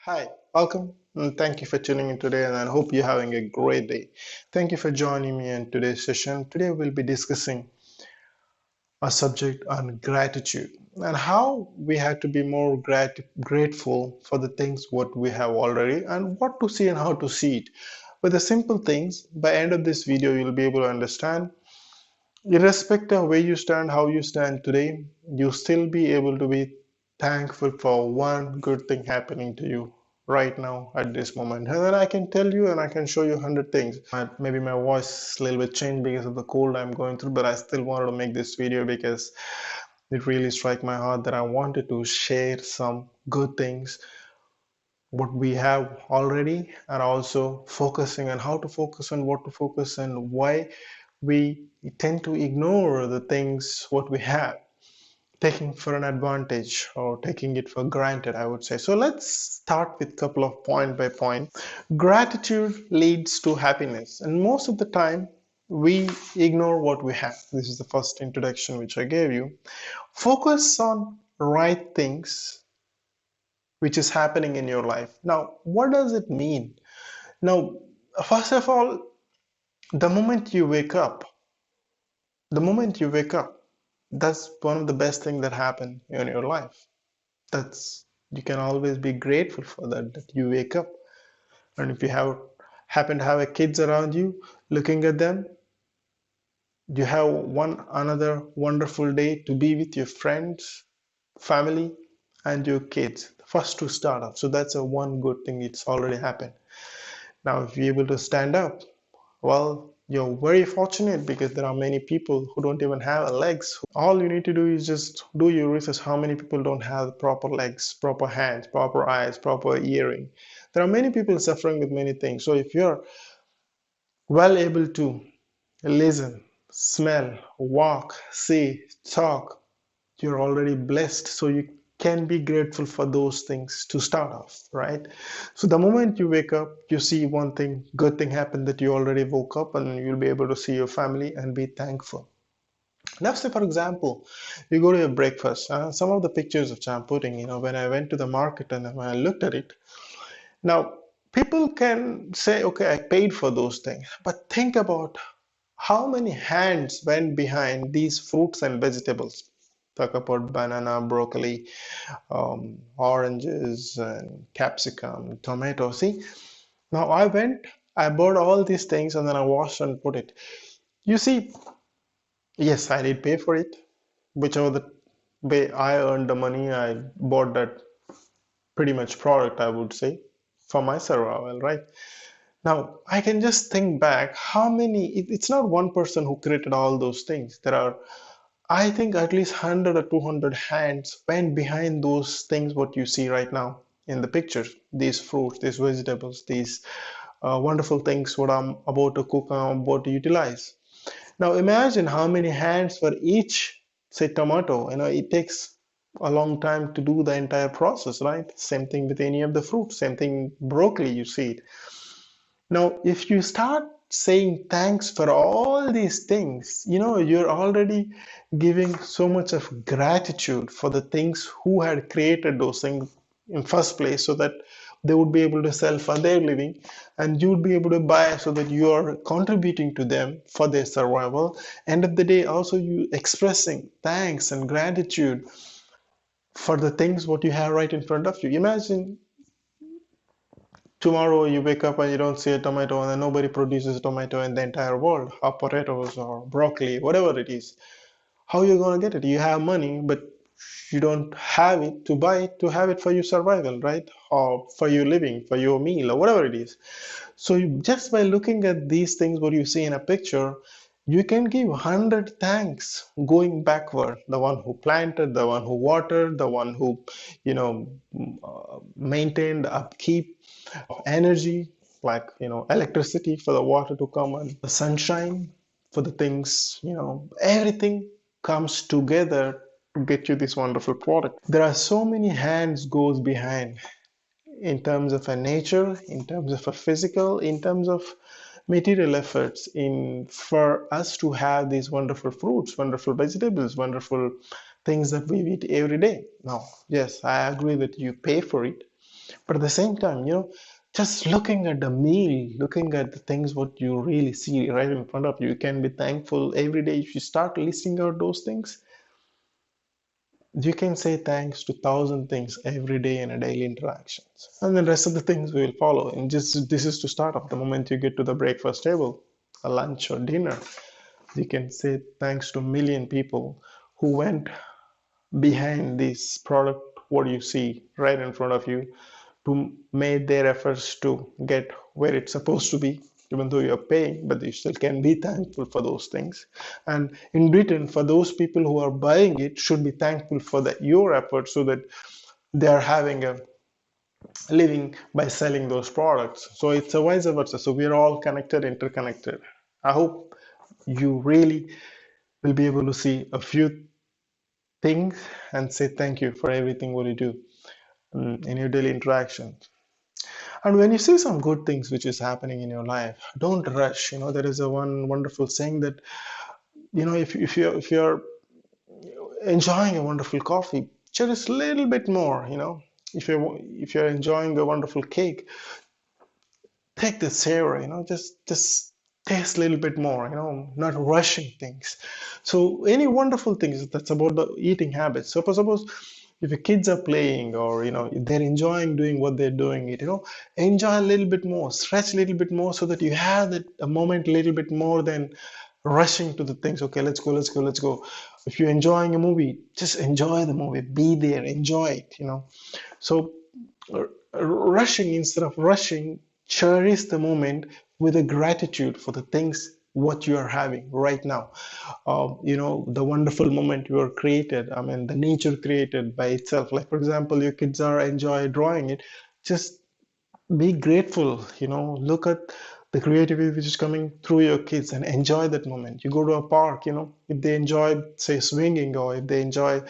Hi, welcome, and thank you for tuning in today. And I hope you're having a great day. Thank you for joining me in today's session. Today, we'll be discussing a subject on gratitude and how we have to be more grateful for the things what we have already and what to see and how to see it. With the simple things, by end of this video, you'll be able to understand. Irrespective of where you stand, how you stand today, you still be able to be thankful for one good thing happening to you right now at this moment. And then I can tell you and I can show you 100 things. Maybe my voice is a little bit changed because of the cold I'm going through, but I still wanted to make this video because it really struck my heart that I wanted to share some good things what we have already and also focusing on how to focus on what to focus and why we tend to ignore the things what we have, taking for an advantage or taking it for granted, I would say. So let's start with a couple of point by point. Gratitude leads to happiness, and most of the time we ignore what we have. This is the first introduction which I gave you. Focus on right things which is happening in your life. Now, what does it mean? Now, first of all, the moment you wake up, the moment you wake up, that's one of the best things that happen in your life. That's you can always be grateful for that you wake up. And if you have happen to have a kids around you, looking at them, you have one another wonderful day to be with your friends, family, and your kids. First to start off. So that's a one good thing. It's already happened. Now, if you're able to stand up, well, you're very fortunate because there are many people who don't even have legs. All you need to do is just do your research how many people don't have proper legs, proper hands, proper eyes, proper hearing. There are many people suffering with many things. So if you're well able to listen, smell, walk, see, talk, you're already blessed. So you can be grateful for those things to start off, right? So the moment you wake up, you see one thing, good thing happened that you already woke up and you'll be able to see your family and be thankful. Now, say for example, you go to your breakfast. Some of the pictures which I'm putting, when I went to the market and when I looked at it, now people can say, okay, I paid for those things, but think about how many hands went behind these fruits and vegetables. Talk about banana, broccoli, oranges, and capsicum, tomato. See, now I bought all these things and then I washed and put it. You see, yes, I did pay for it. Whichever the way I earned the money, I bought that pretty much product, I would say, for my survival, right? Now, I can just think back how it's not one person who created all those things. There are, I think, at least 100 or 200 hands went behind those things, what you see right now in the pictures, these fruits, these vegetables, these wonderful things, what I'm about to cook, I'm about to utilize. Now imagine how many hands for each, say, tomato. It takes a long time to do the entire process, right? Same thing with any of the fruits, same thing broccoli, you see it. Now, if you start saying thanks for all these things, you're already giving so much of gratitude for the things who had created those things in first place so that they would be able to sell for their living and you would be able to buy so that you are contributing to them for their survival. End of the day, also you expressing thanks and gratitude for the things what you have right in front of you. Imagine tomorrow you wake up and you don't see a tomato and then nobody produces a tomato in the entire world, or potatoes or broccoli, whatever it is. How are you going to get it? You have money, but you don't have it to buy it to have it for your survival, right? Or for your living, for your meal, or whatever it is. So just by looking at these things, what you see in a picture, you can give 100 thanks going backward. The one who planted, the one who watered, the one who, maintained upkeep energy, like, electricity for the water to come and the sunshine for the things, everything comes together to get you this wonderful product. There are so many hands goes behind in terms of a nature, in terms of a physical, in terms of material efforts in for us to have these wonderful fruits, wonderful vegetables, wonderful things that we eat every day. Now, yes, I agree that you pay for it, But at the same time, just looking at the meal, looking at the things what you really see right in front of you, you can be thankful every day. If you start listing out those things, you can say thanks to thousand things every day in a daily interactions, and then rest of the things will follow. And just this is to start off. The moment you get to the breakfast table, a lunch or dinner, you can say thanks to a million people who went behind this product, what you see right in front of you, to made their efforts to get where it's supposed to be. Even though you're paying, but you still can be thankful for those things. And in return, for those people who are buying it, should be thankful for your efforts, so that they are having a living by selling those products. So it's a vice versa. So we're all connected, interconnected. I hope you really will be able to see a few things and say thank you for everything what you do in your daily interactions. And when you see some good things which is happening in your life, don't rush. There is a one wonderful saying that, if you're enjoying a wonderful coffee, just a little bit more. If you're enjoying a wonderful cake, take the savor. Just taste a little bit more. Not rushing things. So any wonderful things, that's about the eating habits. So suppose if your kids are playing, or they're enjoying doing what they're doing, enjoy a little bit more, stretch a little bit more, so that you have that a moment a little bit more than rushing to the things. Okay, let's go, let's go, let's go. If you're enjoying a movie, just enjoy the movie, be there, enjoy it. So rushing, instead of rushing, cherish the moment with a gratitude for the things what you are having right now. The wonderful moment you are created, I mean, the nature created by itself. Like, for example, your kids are enjoy drawing it, just be grateful. Look at the creativity which is coming through your kids and enjoy that moment. You go to a park, if they enjoy, say, swinging, or if they enjoy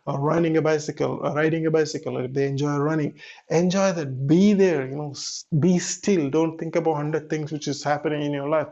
running a bicycle, riding a bicycle, or if they enjoy running, enjoy that. Be there, be still. Don't think about 100 things which is happening in your life.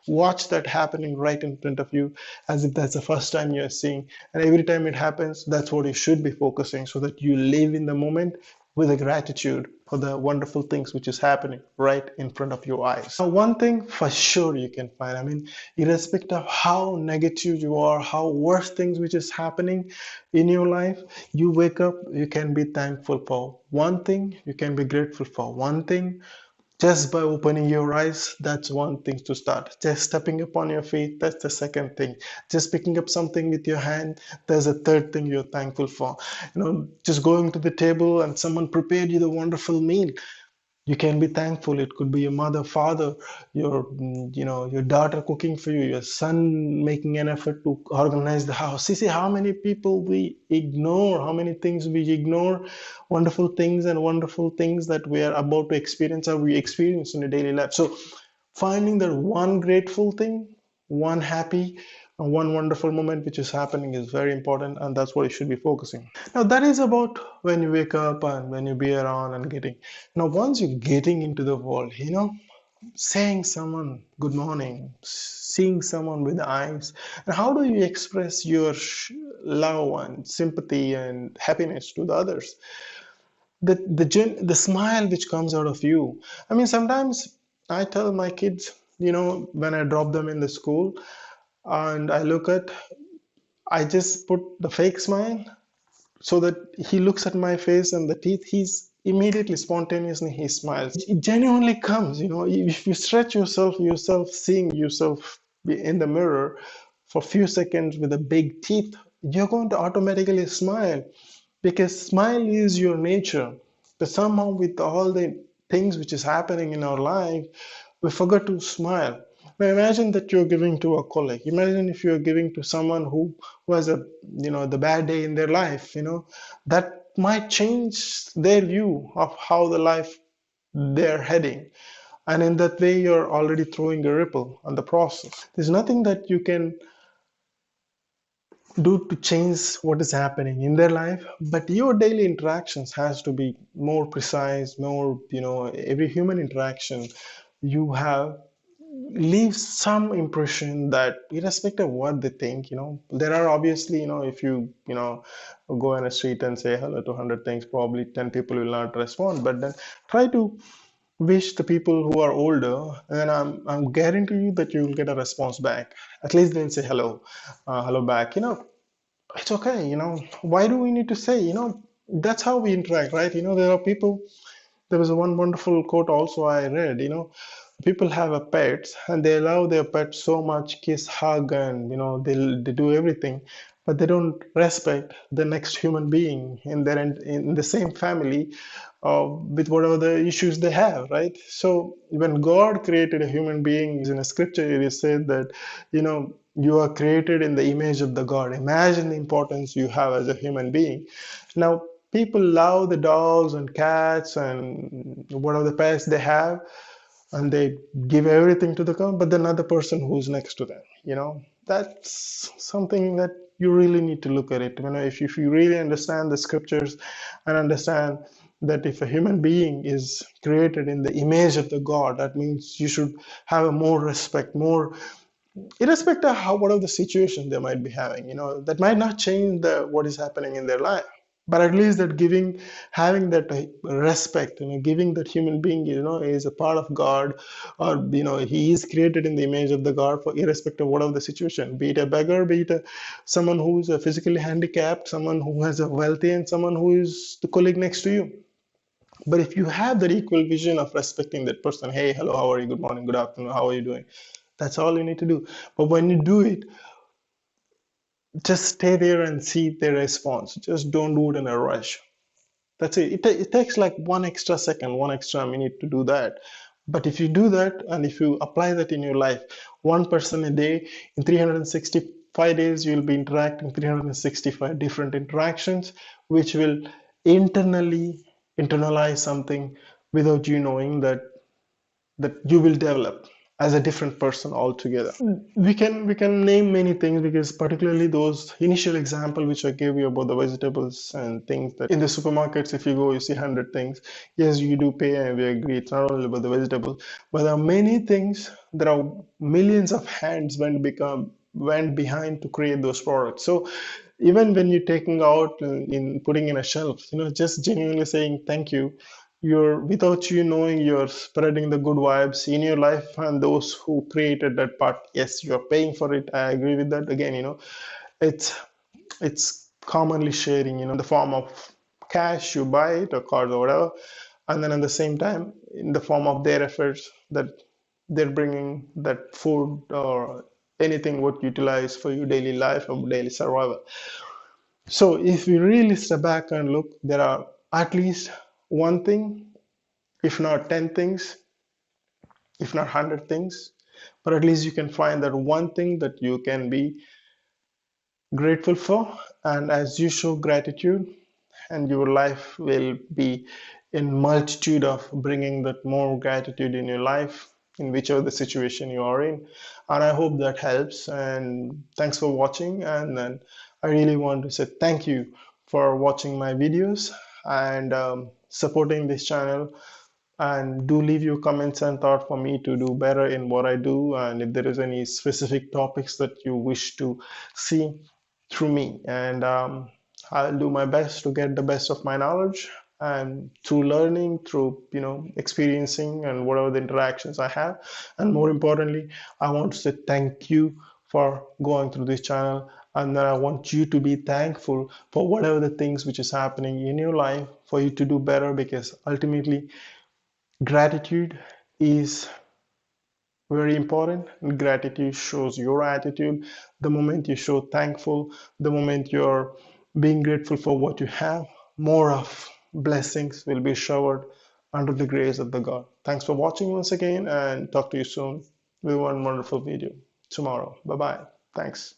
Watch that happening right in front of you, as if that's the first time you're seeing. And every time it happens, that's what you should be focusing, so that you live in the moment with a gratitude for the wonderful things which is happening right in front of your eyes. Now, one thing for sure you can find, I mean, irrespective of how negative you are, how worse things which is happening in your life, you wake up, you can be thankful for one thing, you can be grateful for one thing. Just by opening your eyes, that's one thing to start. Just stepping upon your feet, that's the second thing. Just picking up something with your hand, there's a third thing you're thankful for. Just going to the table and someone prepared you the wonderful meal. You can be thankful. It could be your mother, father, your daughter cooking for you, your son making an effort to organize the house. See how many people we ignore, how many things we ignore, wonderful things and wonderful things that we are about to experience, or we experience in a daily life. So finding that one grateful thing, one happy, and one wonderful moment which is happening is very important, and that's what you should be focusing. Now that is about when you wake up and when you be around and getting. Now once you're getting into the world, saying someone good morning, seeing someone with eyes, and how do you express your love and sympathy and happiness to the others? The smile which comes out of you. I mean, sometimes I tell my kids, when I drop them in the school, and I just put the fake smile, so that he looks at my face and the teeth, he's immediately, spontaneously, he smiles. It genuinely comes. If you stretch yourself seeing yourself in the mirror for a few seconds with the big teeth, you're going to automatically smile, because smile is your nature. But somehow, with all the things which is happening in our life, we forget to smile. Now imagine that you're giving to a colleague. Imagine if you're giving to someone who has the bad day in their life, that might change their view of how the life they're heading. And in that way, you're already throwing a ripple on the process. There's nothing that you can do to change what is happening in their life, but your daily interactions has to be more precise, more, every human interaction you have, leave some impression that irrespective of what they think, there are obviously, if you go in a street and say hello to 100 things, probably 10 people will not respond. But then try to wish the people who are older, and I'm guarantee you that you will get a response back. At least they'll say hello, hello back. It's okay. Why do we need to say? That's how we interact, right? There are people. There was one wonderful quote also I read. People have a pets and they love their pet so much, kiss, hug, and they do everything, but they don't respect the next human being in the same family, with whatever the issues they have, right? So when God created a human being, in a scripture it is said that you are created in the image of the God. Imagine the importance you have as a human being. Now people love the dogs and cats and whatever the pets they have, and they give everything to the car, but then another person who's next to them, that's something that you really need to look at it. If you really understand the scriptures and understand that if a human being is created in the image of the God, that means you should have a more respect, more irrespective of whatever the situation they might be having, that might not change what is happening in their life, but at least that having that respect, giving that human being, is a part of God, or he is created in the image of the God, for irrespective of whatever the situation, be it a beggar, be it someone who is physically handicapped, someone who has a wealthy, and someone who is the colleague next to you. But if you have that equal vision of respecting that person, hey, hello, how are you, good morning, good afternoon, how are you doing, that's all you need to do. But when you do it, just stay there and see their response. Just don't do it in a rush. That's it. It takes like one extra second, one extra minute to do that. But if you do that and if you apply that in your life, one person a day, in 365 days, you'll be interacting 365 different interactions, which will internally internalize something without you knowing that you will develop as a different person altogether. We can name many things, because particularly those initial example which I gave you about the vegetables and things, that in the supermarkets if you go you see 100 things. Yes, you do pay and we agree it's not only about the vegetable, but there are many things. There are millions of hands went behind to create those products. So even when you're taking out in putting in a shelf, just genuinely saying thank you, you're, without you knowing, you're spreading the good vibes in your life, and those who created that part, yes, you're paying for it. I agree with that. Again, it's it's commonly sharing, in the form of cash, you buy it, or cards, or whatever, and then at the same time in the form of their efforts, that they're bringing that food or anything what utilize for your daily life or daily survival. So if we really step back and look, there are at least one thing, if not 10 things, if not 100 things, but at least you can find that one thing that you can be grateful for. And as you show gratitude, and your life will be in multitude of bringing that more gratitude in your life, in whichever the situation you are in. And I hope that helps, and thanks for watching. And then I really want to say thank you for watching my videos and supporting this channel. And do leave your comments and thought for me to do better in what I do, and if there is any specific topics that you wish to see through me. And I'll do my best to get the best of my knowledge, and through learning, through experiencing, and whatever the interactions I have. And more importantly, I want to say thank you for going through this channel, and then I want you to be thankful for whatever the things which is happening in your life, for you to do better, because ultimately gratitude is very important. Gratitude shows your attitude. The moment you show thankful, the moment you're being grateful for what you have, more of blessings will be showered under the grace of the God. Thanks for watching once again, and talk to you soon with one wonderful video tomorrow. Bye bye. Thanks.